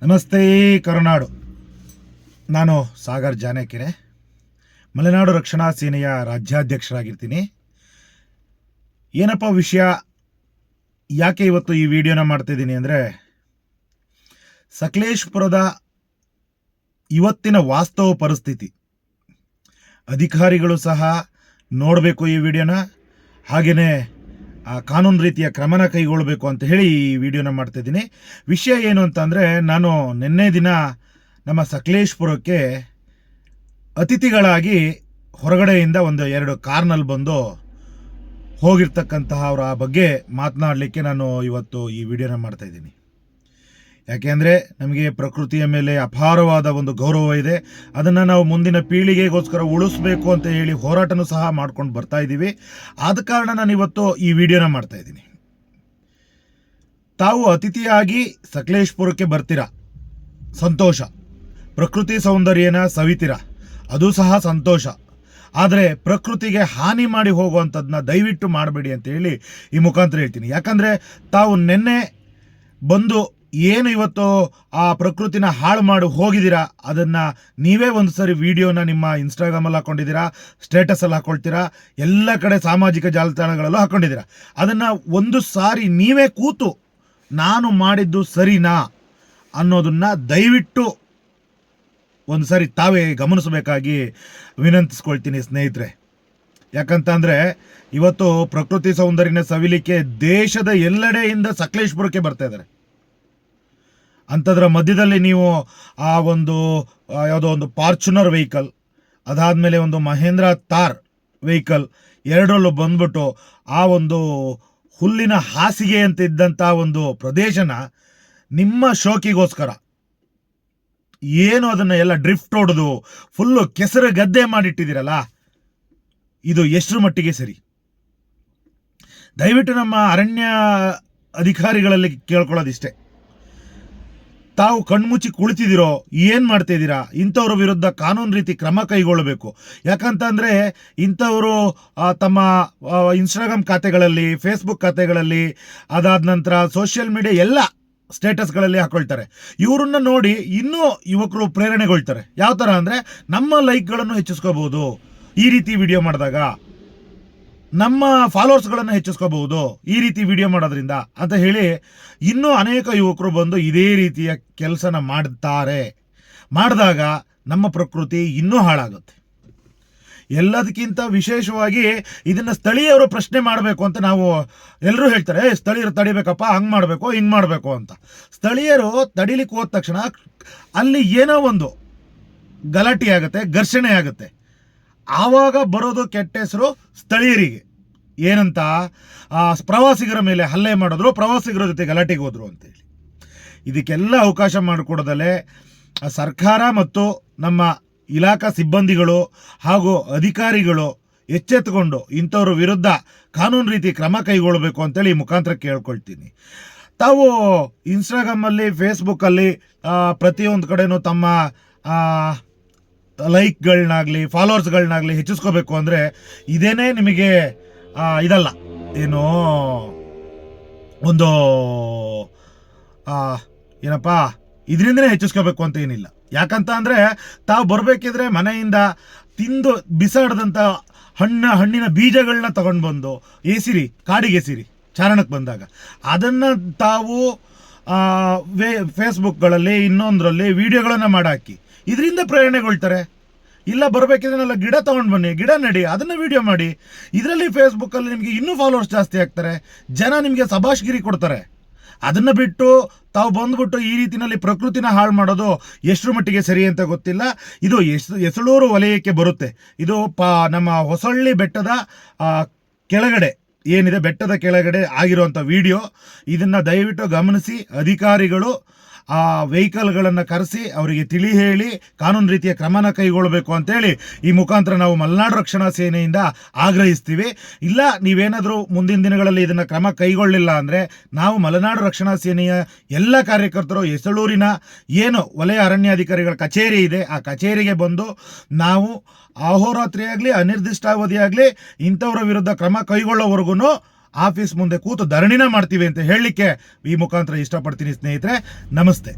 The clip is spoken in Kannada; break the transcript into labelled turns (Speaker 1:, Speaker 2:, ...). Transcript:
Speaker 1: ನಮಸ್ತೆ ಕರುನಾಡು. ನಾನು ಸಾಗರ್ ಜಾನಕೆರೆ, ಮಲೆನಾಡು ರಕ್ಷಣಾ ಸೇನೆಯ ರಾಜ್ಯಾಧ್ಯಕ್ಷರಾಗಿರ್ತೀನಿ. ಏನಪ್ಪ ವಿಷಯ, ಯಾಕೆ ಇವತ್ತು ಈ ವಿಡಿಯೋನ ಮಾಡ್ತಾಯಿದ್ದೀನಿ ಅಂದರೆ, ಸಕಲೇಶಪುರದ ಇವತ್ತಿನ ವಾಸ್ತವ ಪರಿಸ್ಥಿತಿ ಅಧಿಕಾರಿಗಳು ಸಹ ನೋಡಬೇಕು ಈ ವಿಡಿಯೋನ, ಹಾಗೆಯೇ ಕಾನೂನು ರೀತಿಯ ಕ್ರಮನ ಕೈಗೊಳ್ಳಬೇಕು ಅಂತ ಹೇಳಿ ಈ ವಿಡಿಯೋನ ಮಾಡ್ತಾಯಿದ್ದೀನಿ. ವಿಷಯ ಏನು ಅಂತಂದರೆ, ನಾನು ನಿನ್ನೆ ದಿನ ನಮ್ಮ ಸಕಲೇಶಪುರಕ್ಕೆ ಅತಿಥಿಗಳಾಗಿ ಹೊರಗಡೆಯಿಂದ ಒಂದು 2 ಕಾರ್ನಲ್ಲಿ ಬಂದು ಹೋಗಿರ್ತಕ್ಕಂತಹ ಅವರ ಬಗ್ಗೆ ಮಾತನಾಡಲಿಕ್ಕೆ ನಾನು ಇವತ್ತು ಈ ವಿಡಿಯೋನ ಮಾಡ್ತಾಯಿದ್ದೀನಿ. ಯಾಕೆಂದರೆ ನಮಗೆ ಪ್ರಕೃತಿಯ ಮೇಲೆ ಅಪಾರವಾದ ಒಂದು ಗೌರವ ಇದೆ. ಅದನ್ನು ನಾವು ಮುಂದಿನ ಪೀಳಿಗೆಗೋಸ್ಕರ ಉಳಿಸ್ಬೇಕು ಅಂತ ಹೇಳಿ ಹೋರಾಟನೂ ಸಹ ಮಾಡ್ಕೊಂಡು ಬರ್ತಾ ಇದ್ದೀವಿ. ಆದ ಕಾರಣ ನಾನು ಇವತ್ತು ಈ ವಿಡಿಯೋನ ಮಾಡ್ತಾಯಿದ್ದೀನಿ. ತಾವು ಅತಿಥಿಯಾಗಿ ಸಕಲೇಶಪುರಕ್ಕೆ ಬರ್ತೀರಾ, ಸಂತೋಷ. ಪ್ರಕೃತಿ ಸೌಂದರ್ಯನ ಸವಿತೀರ, ಅದು ಸಹ ಸಂತೋಷ. ಆದರೆ ಪ್ರಕೃತಿಗೆ ಹಾನಿ ಮಾಡಿ ಹೋಗುವಂಥದ್ದನ್ನ ದಯವಿಟ್ಟು ಮಾಡಬೇಡಿ ಅಂತ ಹೇಳಿ ಈ ಮುಖಾಂತರ ಹೇಳ್ತೀನಿ. ಯಾಕಂದರೆ ತಾವು ನಿನ್ನೆ ಬಂದು ಏನು ಇವತ್ತು ಆ ಪ್ರಕೃತಿನ ಹಾಳು ಮಾಡಿ ಹೋಗಿದ್ದೀರಾ, ಅದನ್ನು ನೀವೇ ಒಂದು ಸರಿ ವಿಡಿಯೋನ ನಿಮ್ಮ ಇನ್ಸ್ಟಾಗ್ರಾಮಲ್ಲಿ ಹಾಕ್ಕೊಂಡಿದ್ದೀರಾ, ಸ್ಟೇಟಸಲ್ಲಿ ಹಾಕ್ಕೊಳ್ತೀರಾ, ಎಲ್ಲ ಕಡೆ ಸಾಮಾಜಿಕ ಜಾಲತಾಣಗಳಲ್ಲೂ ಹಾಕ್ಕೊಂಡಿದ್ದೀರಾ. ಅದನ್ನು ಒಂದು ಸಾರಿ ನೀವೇ ಕೂತು ನಾನು ಮಾಡಿದ್ದು ಸರಿನಾ ಅನ್ನೋದನ್ನು ದಯವಿಟ್ಟು ಒಂದು ಸಾರಿ ತಾವೇ ಗಮನಿಸಬೇಕಾಗಿ ವಿನಂತಿಸ್ಕೊಳ್ತೀನಿ ಸ್ನೇಹಿತರೆ. ಯಾಕಂತಂದರೆ ಇವತ್ತು ಪ್ರಕೃತಿ ಸೌಂದರ್ಯನ ಸವಿಲಿಕ್ಕೆ ದೇಶದ ಎಲ್ಲೆಡೆಯಿಂದ ಸಕಲೇಶಪುರಕ್ಕೆ ಬರ್ತಾ ಇದ್ದಾರೆ. ಅಂಥದ್ರ ಮಧ್ಯದಲ್ಲಿ ನೀವು ಆ ಒಂದು ಯಾವುದೋ ಒಂದು ಫಾರ್ಚುನರ್ ವೆಹಿಕಲ್, ಅದಾದಮೇಲೆ ಒಂದು ಮಹೇಂದ್ರ ಥಾರ್ ವೆಹಿಕಲ್, ಎರಡರಲ್ಲೂ ಬಂದ್ಬಿಟ್ಟು ಆ ಒಂದು ಹುಲ್ಲಿನ ಹಾಸಿಗೆ ಅಂತ ಇದ್ದಂಥ ಒಂದು ಪ್ರದೇಶನ ನಿಮ್ಮ ಶೋಕಿಗೋಸ್ಕರ ಏನು ಅದನ್ನು ಎಲ್ಲ ಡ್ರಿಫ್ಟ್ ಹೊಡೆದು ಫುಲ್ಲು ಕೆಸರು ಗದ್ದೆ ಮಾಡಿಟ್ಟಿದ್ದೀರಲ್ಲ, ಇದು ಎಷ್ಟರ ಮಟ್ಟಿಗೆ ಸರಿ? ದಯವಿಟ್ಟು ನಮ್ಮ ಅರಣ್ಯ ಅಧಿಕಾರಿಗಳಲ್ಲಿ ಕೇಳ್ಕೊಳ್ಳೋದಿಷ್ಟೇ, ತಾವು ಕಣ್ಮುಚ್ಚಿ ಕುಳಿತಿದ್ದೀರೋ, ಏನು ಮಾಡ್ತಾ ಇದ್ದೀರಾ? ಇಂಥವ್ರ ವಿರುದ್ಧ ಕಾನೂನು ರೀತಿ ಕ್ರಮ ಕೈಗೊಳ್ಳಬೇಕು. ಯಾಕಂತಂದರೆ ಇಂಥವರು ತಮ್ಮ ಇನ್ಸ್ಟಾಗ್ರಾಮ್ ಖಾತೆಗಳಲ್ಲಿ, ಫೇಸ್ಬುಕ್ ಖಾತೆಗಳಲ್ಲಿ, ಅದಾದ ನಂತರ ಸೋಷಿಯಲ್ ಮೀಡಿಯಾ ಎಲ್ಲ ಸ್ಟೇಟಸ್ಗಳಲ್ಲಿ ಹಾಕೊಳ್ತಾರೆ. ಇವರನ್ನ ನೋಡಿ ಇನ್ನೂ ಯುವಕರು ಪ್ರೇರಣೆಗೊಳ್ತಾರೆ. ಯಾವ ಥರ ಅಂದರೆ, ನಮ್ಮ ಲೈಕ್ಗಳನ್ನು ಹೆಚ್ಚಿಸ್ಕೋಬಹುದು ಈ ರೀತಿ ವಿಡಿಯೋ ಮಾಡಿದಾಗ, ನಮ್ಮ ಫಾಲೋವರ್ಸ್ಗಳನ್ನು ಹೆಚ್ಚಿಸ್ಕೋಬಹುದು ಈ ರೀತಿ ವಿಡಿಯೋ ಮಾಡೋದ್ರಿಂದ ಅಂತ ಹೇಳಿ ಇನ್ನೂ ಅನೇಕ ಯುವಕರು ಬಂದು ಇದೇ ರೀತಿಯ ಕೆಲಸನ ಮಾಡಿದಾಗ ನಮ್ಮ ಪ್ರಕೃತಿ ಇನ್ನೂ ಹಾಳಾಗುತ್ತೆ. ಎಲ್ಲದಕ್ಕಿಂತ ವಿಶೇಷವಾಗಿ ಇದನ್ನು ಸ್ಥಳೀಯರು ಪ್ರಶ್ನೆ ಮಾಡಬೇಕು ಅಂತ ನಾವು ಎಲ್ಲರೂ ಹೇಳ್ತಾರೆ. ಸ್ಥಳೀಯರು ತಡಿಬೇಕಪ್ಪ, ಹಂಗೆ ಮಾಡಬೇಕು, ಹಿಂಗೆ ಮಾಡಬೇಕು ಅಂತ. ಸ್ಥಳೀಯರು ತಡಿಲಿಕ್ಕೆ ಹೋದ ತಕ್ಷಣ ಅಲ್ಲಿ ಏನೋ ಒಂದು ಗಲಾಟೆ ಆಗುತ್ತೆ, ಘರ್ಷಣೆ ಆಗುತ್ತೆ. ಆವಾಗ ಬರೋದು ಕೆಟ್ಟ ಹೆಸರು ಸ್ಥಳೀಯರಿಗೆ. ಏನಂತ, ಪ್ರವಾಸಿಗರ ಮೇಲೆ ಹಲ್ಲೆ ಮಾಡಿದ್ರು, ಪ್ರವಾಸಿಗರ ಜೊತೆ ಗಲಾಟೆಗೆ ಹೋದ್ರು ಅಂತೇಳಿ. ಇದಕ್ಕೆಲ್ಲ ಅವಕಾಶ ಮಾಡಿಕೊಡೋದಲ್ಲೇ ಸರ್ಕಾರ ಮತ್ತು ನಮ್ಮ ಇಲಾಖಾ ಸಿಬ್ಬಂದಿಗಳು ಹಾಗೂ ಅಧಿಕಾರಿಗಳು ಎಚ್ಚೆತ್ತುಕೊಂಡು ಇಂಥವ್ರ ವಿರುದ್ಧ ಕಾನೂನು ರೀತಿ ಕ್ರಮ ಕೈಗೊಳ್ಳಬೇಕು ಅಂತೇಳಿ ಈ ಮುಖಾಂತರ ಕೇಳ್ಕೊಳ್ತೀನಿ. ತಾವು ಇನ್ಸ್ಟಾಗ್ರಾಮಲ್ಲಿ, ಫೇಸ್ಬುಕ್ಕಲ್ಲಿ ಪ್ರತಿಯೊಂದು ಕಡೆನೂ ತಮ್ಮ ಲೈಕ್ಗಳನ್ನಾಗಲಿ ಫಾಲೋವರ್ಸ್ಗಳನ್ನಾಗಲಿ ಹೆಚ್ಚಿಸ್ಕೋಬೇಕು ಅಂದರೆ ಇದೇನೇ ನಿಮಗೆ ಇದಲ್ಲ, ಏನೋ ಒಂದು ಏನಪ್ಪ ಇದರಿಂದನೇ ಹೆಚ್ಚಿಸ್ಕೋಬೇಕು ಅಂತ ಏನಿಲ್ಲ. ಯಾಕಂತ ಅಂದರೆ ತಾವು ಬರಬೇಕಿದ್ರೆ ಮನೆಯಿಂದ ತಿಂದು ಬಿಸಾಡದಂಥ ಹಣ್ಣಿನ ಬೀಜಗಳನ್ನ ತಗೊಂಡು ಬಂದು ಎಸಿರಿ, ಕಾಡಿಗೆ ಎಸಿರಿ ಚಾರಣಕ್ಕೆ ಬಂದಾಗ. ಅದನ್ನು ತಾವು ಫೇಸ್ಬುಕ್ಗಳಲ್ಲಿ ಇನ್ನೊಂದರಲ್ಲಿ ವಿಡಿಯೋಗಳನ್ನು ಮಾಡಾಕಿ ಇದರಿಂದ ಪ್ರೇರಣೆಗೊಳ್ತಾರೆ. ಇಲ್ಲ ಬರಬೇಕಿದ್ರೆ ನಾವೆಲ್ಲ ಗಿಡ ತೊಗೊಂಡು ಬನ್ನಿ, ಗಿಡ ನಡಿ, ಅದನ್ನು ವಿಡಿಯೋ ಮಾಡಿ. ಇದರಲ್ಲಿ ಫೇಸ್ಬುಕ್ಕಲ್ಲಿ ನಿಮಗೆ ಇನ್ನೂ ಫಾಲೋವರ್ಸ್ ಜಾಸ್ತಿ ಆಗ್ತಾರೆ, ಜನ ನಿಮಗೆ ಸಭಾಷ್ಗಿರಿ ಕೊಡ್ತಾರೆ. ಅದನ್ನು ಬಿಟ್ಟು ತಾವು ಬಂದ್ಬಿಟ್ಟು ಈ ರೀತಿಯಲ್ಲಿ ಪ್ರಕೃತಿನ ಹಾಳು ಮಾಡೋದು ಎಷ್ಟರ ಮಟ್ಟಿಗೆ ಸರಿ ಅಂತ ಗೊತ್ತಿಲ್ಲ. ಇದು ಎಸಳೂರು ವಲಯಕ್ಕೆ ಬರುತ್ತೆ. ಇದು ನಮ್ಮ ಹೊಸಳ್ಳಿ ಬೆಟ್ಟದ ಕೆಳಗಡೆ ಏನಿದೆ, ಬೆಟ್ಟದ ಕೆಳಗಡೆ ಆಗಿರುವಂಥ ವಿಡಿಯೋ. ಇದನ್ನು ದಯವಿಟ್ಟು ಗಮನಿಸಿ ಅಧಿಕಾರಿಗಳು ಆ ವೆಹಿಕಲ್ಗಳನ್ನು ಕರೆಸಿ ಅವರಿಗೆ ತಿಳಿ ಹೇಳಿ ಕಾನೂನು ರೀತಿಯ ಕ್ರಮನ ಕೈಗೊಳ್ಳಬೇಕು ಅಂತೇಳಿ ಈ ಮುಖಾಂತರ ನಾವು ಮಲೆನಾಡು ರಕ್ಷಣಾ ಸೇನೆಯಿಂದ ಆಗ್ರಹಿಸ್ತೀವಿ. ಇಲ್ಲ ನೀವೇನಾದರೂ ಮುಂದಿನ ದಿನಗಳಲ್ಲಿ ಇದನ್ನು ಕ್ರಮ ಕೈಗೊಳ್ಳಿಲ್ಲ ಅಂದರೆ ನಾವು ಮಲೆನಾಡು ರಕ್ಷಣಾ ಸೇನೆಯ ಎಲ್ಲ ಕಾರ್ಯಕರ್ತರು ಎಸಳೂರಿನ ಏನು ವಲಯ ಅರಣ್ಯಾಧಿಕಾರಿಗಳ ಕಚೇರಿ ಇದೆ ಆ ಕಚೇರಿಗೆ ಬಂದು ನಾವು ಅಹೋರಾತ್ರಿ ಆಗಲಿ ಅನಿರ್ದಿಷ್ಟಾವಧಿಯಾಗಲಿ ಇಂಥವರ ವಿರುದ್ಧ ಕ್ರಮ ಕೈಗೊಳ್ಳೋವರೆಗೂ ಆಫೀಸ್ ಮುಂದೆ ಕೂತು ಧರಣಿನ ಮಾಡ್ತೀವಿ ಅಂತ ಹೇಳಲಿಕ್ಕೆ ಈ ಮುಖಾಂತರ ಇಷ್ಟಪಡ್ತೀನಿ ಸ್ನೇಹಿತರೆ. ನಮಸ್ತೆ.